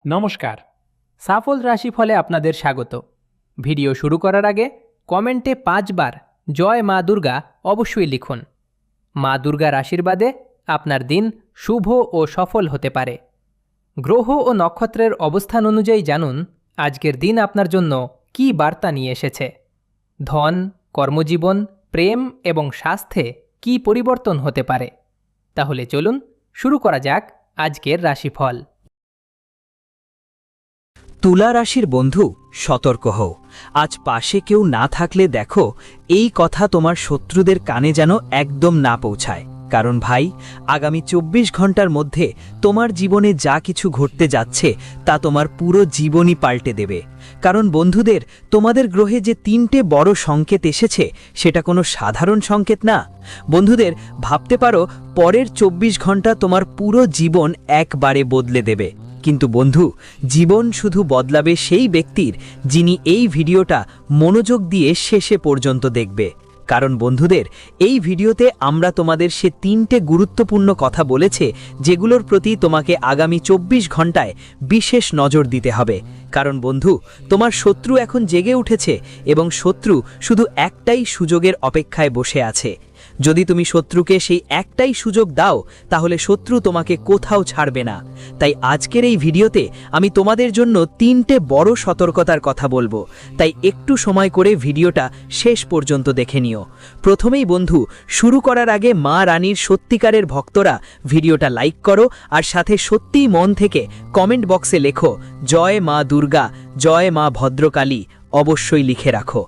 নমস্কার, সাফল রাশিফলে আপনাদের স্বাগত। ভিডিও শুরু করার আগে কমেন্টে 5 বার জয় মা দুর্গা অবশ্যই লিখুন। মা দুর্গার আশীর্বাদে আপনার দিন শুভ ও সফল হতে পারে। গ্রহ ও নক্ষত্রের অবস্থান অনুযায়ী জানুন আজকের দিন আপনার জন্য কী বার্তা নিয়ে এসেছে। ধন, কর্মজীবন, প্রেম এবং স্বাস্থ্যে কী পরিবর্তন হতে পারে। তাহলে চলুন শুরু করা যাক আজকের রাশিফল। তুলা রাশির বন্ধু, সতর্ক হও। আজ পাশে কেউ না থাকলে দেখো এই কথা তোমার শত্রুদের কানে যেন একদম না পৌঁছায়। কারণ ভাই, আগামী 24 ঘন্টার মধ্যে তোমার জীবনে যা কিছু ঘটতে যাচ্ছে তা তোমার পুরো জীবনই পাল্টে দেবে। কারণ বন্ধুদের, তোমাদের গ্রহে যে 3টে বড় সংকেত এসেছে সেটা কোনো সাধারণ সংকেত না। বন্ধুদের, ভাবতে পারো পরের 24 ঘন্টা তোমার পুরো জীবন একবারে বদলে দেবে। কিন্তু বন্ধু, জীবন শুধু বদলাবে সেই ব্যক্তির যিনি এই ভিডিওটা মনোযোগ দিয়ে শেষে পর্যন্ত দেখবে। কারণ বন্ধুদের, এই ভিডিওতে আমরা তোমাদের সে 3টে গুরুত্বপূর্ণ কথা বলেছে যেগুলোর প্রতি তোমাকে আগামী 24 ঘন্টায় বিশেষ নজর দিতে হবে। কারণ বন্ধু, তোমার শত্রু এখন জেগে উঠেছে এবং শত্রু শুধু একটাই সুযোগের অপেক্ষায় বসে আছে। যদি তুমি শত্রুকে সেই একটাই সুযোগ দাও তাহলে শত্রু তোমাকে কোথাও ছাড়বে না। তাই আজকের এই ভিডিওতে আমি তোমাদের জন্য 3টে বড় সতর্কতার কথা বলবো। তাই একটু সময় করে ভিডিওটা শেষ পর্যন্ত দেখে নিও। প্রথমেই বন্ধু, শুরু করার আগে মা রানীর সত্যিকারের ভক্তরা ভিডিওটা লাইক করো আর সাথে সত্যিই মন থেকে কমেন্ট বক্সে লেখো জয় মা দুর্গা, জয় মা ভদ্রকালী অবশ্যই লিখে রাখো।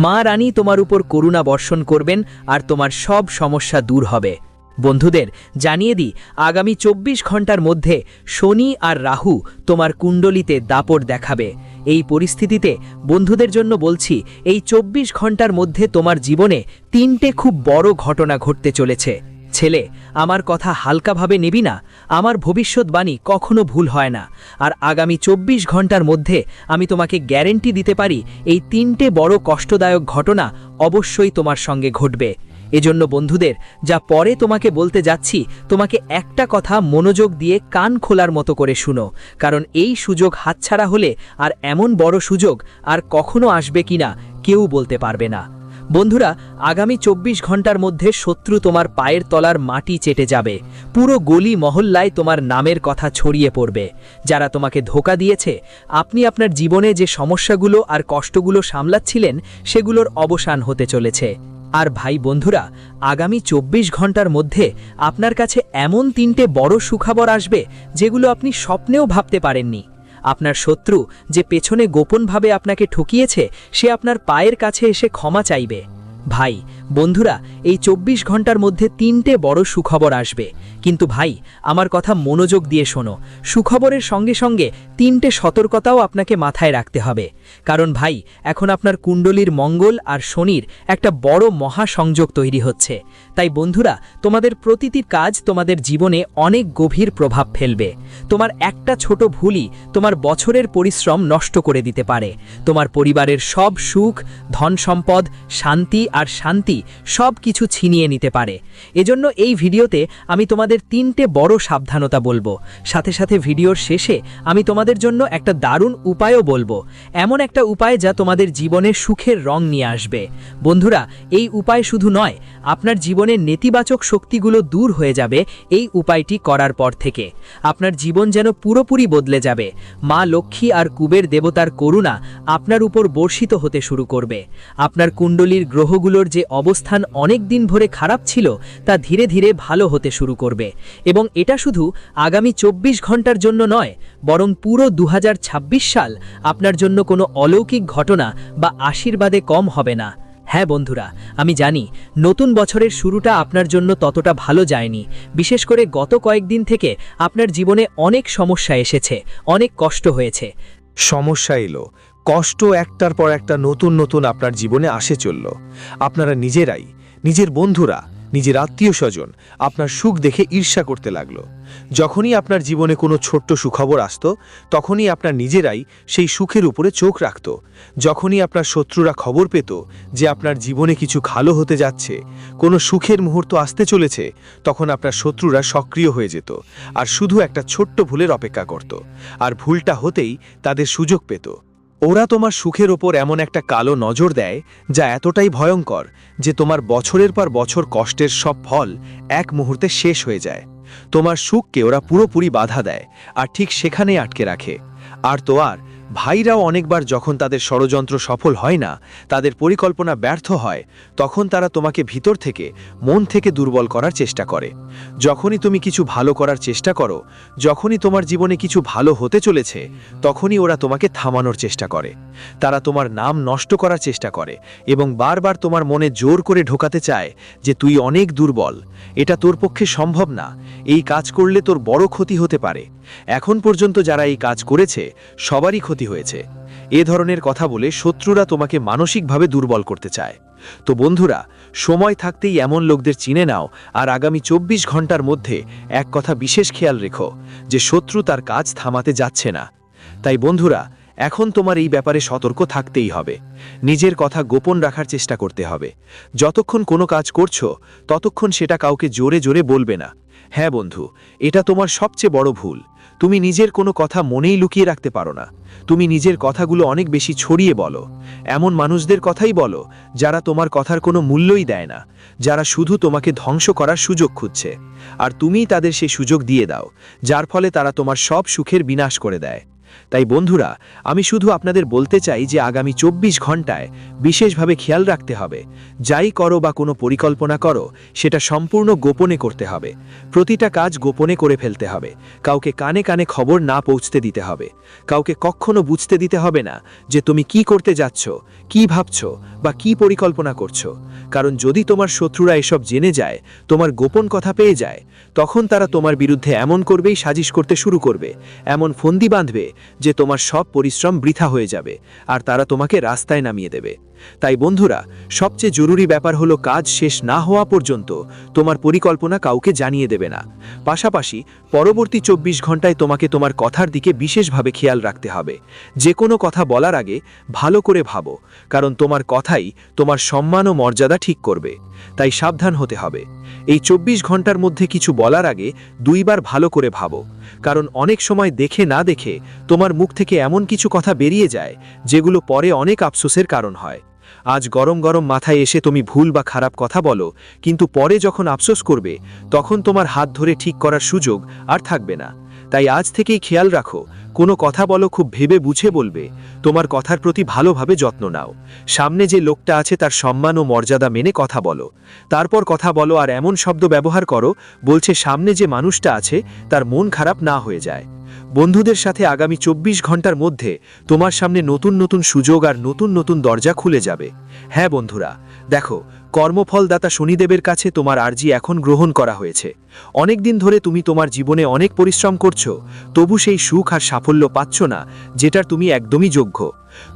মা রানী তোমার উপর করুণা বর্ষণ করবেন আর তোমার সব সমস্যা দূর হবে। বন্ধুদের জানিয়ে দিই, আগামী 24 ঘন্টার মধ্যে শনি আর রাহু তোমার কুণ্ডলিতে দাপট দেখাবে। এই পরিস্থিতিতে বন্ধুদের জন্য বলছি, এই 24 ঘন্টার মধ্যে তোমার জীবনে 3টে খুব বড় ঘটনা ঘটতে চলেছে। ছেলে, আমার কথা হালকাভাবে নিবি না। আমার ভবিষ্যৎবাণী কখনো ভুল হয় না। আর আগামী 24 ঘন্টার মধ্যে আমি তোমাকে গ্যারেন্টি দিতে পারি এই 3টে বড় কষ্টদায়ক ঘটনা অবশ্যই তোমার সঙ্গে ঘটবে। এজন্য বন্ধুদের, যা পরে তোমাকে বলতে যাচ্ছি, তোমাকে একটা কথা মনোযোগ দিয়ে কান খোলার মতো করে শুনো। কারণ এই সুযোগ হাতছাড়া হলে আর এমন বড় সুযোগ আর কখনো আসবে কিনা কেউ বলতে পারবে না। বন্ধুরা, আগামী 24 ঘন্টার মধ্যে শত্রু তোমার পায়ের তলার মাটি চেটে যাবে। পুরো গলি মহল্লায় তোমার নামের কথা ছড়িয়ে পড়বে। যারা তোমাকে ধোঁকা দিয়েছে, আপনি আপনার জীবনে যে সমস্যাগুলো আর কষ্টগুলো সামলাচ্ছিলেন সেগুলোর অবসান হতে চলেছে। আর ভাই বন্ধুরা, আগামী 24 ঘন্টার মধ্যে আপনার কাছে এমন 3টে বড় সুখবর আসবে যেগুলো আপনি স্বপ্নেও ভাবতে পারেননি। আপনার শত্রু যে পেছনে গোপনভাবে আপনাকে ঠকিয়েছে সে আপনার পায়ের কাছে এসে ক্ষমা চাইবে। ভাই বন্ধুরা, এই 24 ঘন্টার মধ্যে 3টে বড় সুখবর আসবে। কিন্তু ভাই, আমার কথা মনোযোগ দিয়ে শোনো। সুখবরের সঙ্গে সঙ্গে 3টে সতর্কতাও আপনাকে মাথায় রাখতে হবে। কারণ ভাই, এখন আপনার কুণ্ডলীর মঙ্গল আর শনির একটা বড় মহাসংযোগ তৈরি হচ্ছে। তাই বন্ধুরা, তোমাদের প্রতিটি কাজ তোমাদের জীবনে অনেক গভীর প্রভাব ফেলবে। তোমার একটা ছোট ভুলই তোমার বছরের পরিশ্রম নষ্ট করে দিতে পারে। তোমার পরিবারের সব সুখ, ধন সম্পদ, শান্তি আর শান্তি সব কিছু ছিনিয়ে নিতে পারে। এজন্য এই ভিডিওতে আমি তোমাদের 3টে বড় সাবধানতা বলবো। সাথে সাথে ভিডিওর শেষে আমি তোমাদের জন্য একটা দারুণ উপায়ও বলবো। এমন একটা উপায় যা তোমাদের জীবনে সুখের রং নিয়ে আসবে। বন্ধুরা, এই উপায় শুধু নয়, আপনার জীবনের নেতিবাচক শক্তিগুলো দূর হয়ে যাবে এই উপায়টি করার পর থেকে। আপনার জীবন যেন পুরোপুরি বদলে যাবে। মা লক্ষ্মী আর কুবের দেবতার করুণা আপনার উপর বর্ষিত হতে শুরু করবে। আপনার কুণ্ডলীর গ্রহগুলোর যে অবস্থান অনেক দিন ধরে খারাপ ছিল তা ধীরে ধীরে ভালো হতে শুরু করবে। এবং এটা শুধু আগামী 24 ঘন্টার জন্য নয়, বরং পুরো 2026 সাল আপনার জন্য কোনো অলৌকিক ঘটনা বা আশীর্বাদে কম হবে না। হ্যাঁ বন্ধুরা, আমি জানি নতুন বছরের শুরুটা আপনার জন্য ততটা ভালো যায়নি। বিশেষ করে গত কয়েকদিন থেকে আপনার জীবনে অনেক সমস্যা এসেছে, অনেক কষ্ট হয়েছে। সমস্যা এলো, কষ্ট একটার পর একটা নতুন নতুন আপনার জীবনে আসে চলল। আপনারা নিজেরাই, নিজের বন্ধুরা নিজের আত্মীয় স্বজন আপনার সুখ দেখে ঈর্ষা করতে লাগলো। যখনই আপনার জীবনে কোনো ছোট্ট সুখবর আসত, তখনই আপনার নিজেরাই সেই সুখের উপরে চোখ রাখত। যখনই আপনার শত্রুরা খবর পেত যে আপনার জীবনে কিছু ভালো হতে যাচ্ছে, কোনো সুখের মুহূর্ত আসতে চলেছে, তখন আপনার শত্রুরা সক্রিয় হয়ে যেত আর শুধু একটা ছোট্ট ভুলের অপেক্ষা করত, আর ভুলটা হতেই তাদের সুযোগ পেত। ওরা তোমার সুখের ওপর এমন একটা কালো নজর দেয় যা এতটাই ভয়ঙ্কর যে তোমার বছরের পর বছর কষ্টের সব ফল এক মুহূর্তে শেষ হয়ে যায়। তোমার সুখকে ওরা পুরোপুরি বাধা দেয় আর ঠিক সেখানেই আটকে রাখে। আর তো আর ভাইরাও অনেকবার যখন তাদের ষড়যন্ত্র সফল হয় না, তাদের পরিকল্পনা ব্যর্থ হয়, তখন তারা তোমাকে ভিতর থেকে, মন থেকে দুর্বল করার চেষ্টা করে। যখনই তুমি কিছু ভালো করার চেষ্টা করো, যখনই তোমার জীবনে কিছু ভালো হতে চলেছে, তখনই ওরা তোমাকে থামানোর চেষ্টা করে। তারা তোমার নাম নষ্ট করার চেষ্টা করে এবং বারবার তোমার মনে জোর করে ঢোকাতে চায় যে তুই অনেক দুর্বল, এটা তোর পক্ষে সম্ভব না, এই কাজ করলে তোর বড় ক্ষতি হতে পারে। এখন পর্যন্ত যারা এই কাজ করেছে সবারই ক্ষতি হয়েছে। এ ধরনের কথা বলে শত্রুরা তোমাকে মানসিকভাবে দুর্বল করতে চায়। তো বন্ধুরা, সময় থাকতেই এমন লোকদের চিনে নাও আর আগামী 24 ঘন্টার মধ্যে এক কথা বিশেষ খেয়াল রেখো যে শত্রু তার কাজ থামাতে যাচ্ছে না। তাই বন্ধুরা, এখন তোমার এই ব্যাপারে সতর্ক থাকতেই হবে। নিজের কথা গোপন রাখার চেষ্টা করতে হবে। যতক্ষণ কোনো কাজ করছো ততক্ষণ সেটা কাউকে জোরে জোরে বলবে না। হ্যাঁ বন্ধু, এটা তোমার সবচেয়ে বড় ভুল। তুমি নিজের কোনো কথা মনেই লুকিয়ে রাখতে পারো না। তুমি নিজের কথাগুলো অনেক বেশি ছড়িয়ে বলো। এমন মানুষদের কথাই বলো যারা তোমার কথার কোনো মূল্যই দেয় না, যারা শুধু তোমাকে ধ্বংস করার সুযোগ খুঁজছে, আর তুমিই তাদের সেই সুযোগ দিয়ে দাও, যার ফলে তারা তোমার সব সুখের বিনাশ করে দেয়। তাই বন্ধুরা, আমি শুধু আপনাদের বলতে চাই যে আগামী 24 ঘন্টায় বিশেষভাবে খেয়াল রাখতে হবে। যাই করো বা কোনো পরিকল্পনা করো, সেটা সম্পূর্ণ গোপনে করতে হবে। প্রতিটা কাজ গোপনে করে ফেলতে হবে। কাউকে কানে কানে খবর না পৌঁছতে দিতে হবে। কাউকে কখনো বুঝতে দিতে হবে না যে তুমি কি করতে যাচ্ছ, কি ভাবছো বা কি পরিকল্পনা করছো। কারণ যদি তোমার শত্রুরা এসব জেনে যায়, তোমার গোপন কথা পেয়ে যায়, তখন তারা তোমার বিরুদ্ধে এমন করবেই সাজিশ করতে শুরু করবে, এমন ফন্দি বাঁধবে যে তোমার সব পরিশ্রম বৃথা হয়ে যাবে আর তারা তোমাকে রাস্তায় নামিয়ে দেবে। তাই বন্ধুরা, সবচেয়ে জরুরি ব্যাপার হলো কাজ শেষ না হওয়া পর্যন্ত তোমার পরিকল্পনা কাউকে জানিয়ে দেবে না। পাশাপাশি পরবর্তী 24 ঘন্টায় তোমাকে তোমার কথার দিকে বিশেষভাবে খেয়াল রাখতে হবে। যে কোনো কথা বলার আগে ভালো করে ভাবো, কারণ তোমার কথাই তোমার সম্মান ও মর্যাদা ঠিক করবে। তাই সাবধান হতে হবে। এই 24 ঘন্টার মধ্যে কিছু বলার আগে 2 বার ভালো করে ভাবো, কারণ অনেক সময় দেখে না দেখে তোমার মুখ থেকে এমন কিছু কথা বেরিয়ে যায় যেগুলো পরে অনেক আফসোসের কারণ হয়। আজ গরম গরম মাথায় এসে তুমি ভুল বা খারাপ কথা বলো, কিন্তু পরে যখন আফসোস করবে তখন তোমার হাত ধরে ঠিক করার সুযোগ আর থাকবে না। তাই আজ থেকেই খেয়াল রাখো, কোনো কথা বলো খুব ভেবে বুঝে বলবে। তোমার কথার প্রতি ভালোভাবে যত্ন নাও। সামনে যে লোকটা আছে তার সম্মান ও মর্যাদা মেনে কথা বলো। তারপর কথা বলো আর এমন শব্দ ব্যবহার করো বলছে সামনে যে মানুষটা আছে তার মন খারাপ না হয়ে যায়। বন্ধুদের সাথে আগামী 24 ঘন্টার মধ্যে তোমার সামনে নতুন নতুন সুযোগ আর নতুন নতুন দরজা খুলে যাবে। হ্যাঁ বন্ধুরা, দেখো, কর্মফলদাতা শনিদেবের কাছে তোমার আর্জি এখন গ্রহণ করা হয়েছে। অনেক দিন ধরে তুমি তোমার জীবনে অনেক পরিশ্রম করছো, তবু সেই সুখ আর সাফল্য পাচ্ছ না যেটার তুমি একদমই যোগ্য।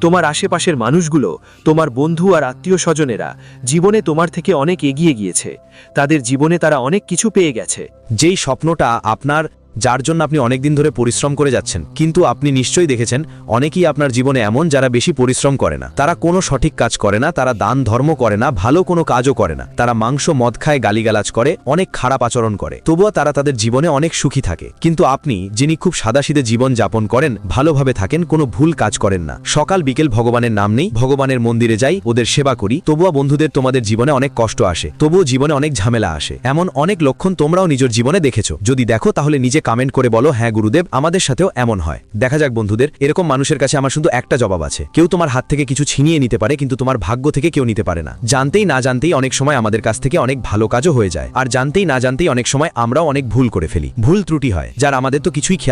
তোমার আশেপাশের মানুষগুলো, তোমার বন্ধু আর আত্মীয় স্বজনেরা জীবনে তোমার থেকে অনেক এগিয়ে গিয়েছে। তাদের জীবনে তারা অনেক কিছু পেয়ে গেছে। যেই স্বপ্নটা আপনার, যার জন্য আপনি অনেকদিন ধরে পরিশ্রম করে যাচ্ছেন, কিন্তু আপনি নিশ্চয়ই দেখেছেন অনেকেই আপনার জীবনে এমন যারা বেশি পরিশ্রম করে না, তারা কোনো সঠিক কাজ করে না, তারা দান ধর্ম করে না, ভালো কোনো কাজও করে না, তারা মাংস মদ খায়, গালিগালাজ করে, অনেক খারাপ আচরণ করে, তবুও তারা তাদের জীবনে অনেক সুখী থাকে। কিন্তু আপনি, যিনি খুব সাদাসিধে জীবন যাপন করেন, ভালোভাবে থাকেন, কোনো ভুল কাজ করেন না, সকাল বিকেল ভগবানের নাম নেই, ভগবানের মন্দিরে যাই, ওদের সেবা করি, তবুও বন্ধুদের তোমাদের জীবনে অনেক কষ্ট আসে, তবুও জীবনে অনেক ঝামেলা আসে। এমন অনেক লক্ষণ তোমরাও নিজের জীবনে দেখেছো। যদি দেখো তাহলে নিজে কমেন্ট করে বলো, হ্যাঁ গুরুদেব, আমাদের সাথেও এমন হয়। দেখা যাক বন্ধুদের, এরকম মানুষের কাছে আমার শুধু একটা জবাব আছে। কেউ তোমার হাত থেকে কিছু ছিনিয়ে নিতে পারে, কিন্তু তোমার ভাগ্য থেকে কেউ নিতে পারে না। জানতেই না জানতেই অনেক সময় আমাদের কাছ থেকে অনেক ভালো কাজও হয়ে যায়, আর জানতেই না জানতেই অনেক সময় আমরাও অনেক ভুল করে ফেলি, ভুল ত্রুটি হয়, যার আমাদের তো কিছুই